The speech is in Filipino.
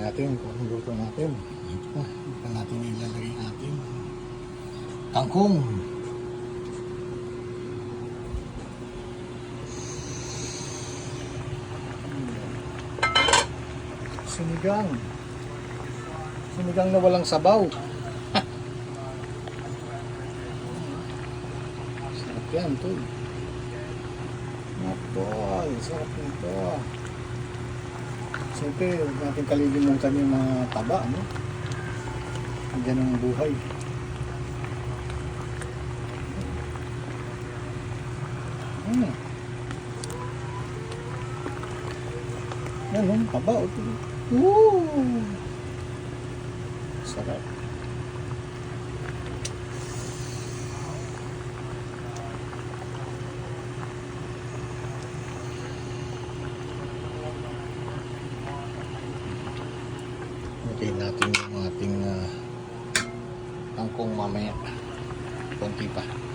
natin kung ang luto natin. Ito natin ilalagay natin kangkong. Sinigang. Sinigang na walang sabaw. Sarap yan, tol. Napol, sarap nito. Siyempre, huwag natin kalilimutan yung mga taba, no? Diyan ang buhay. Yan, no? Taba. Woo! Sarap. Lagay natin yung ating kangkong mamaya. Konti pa.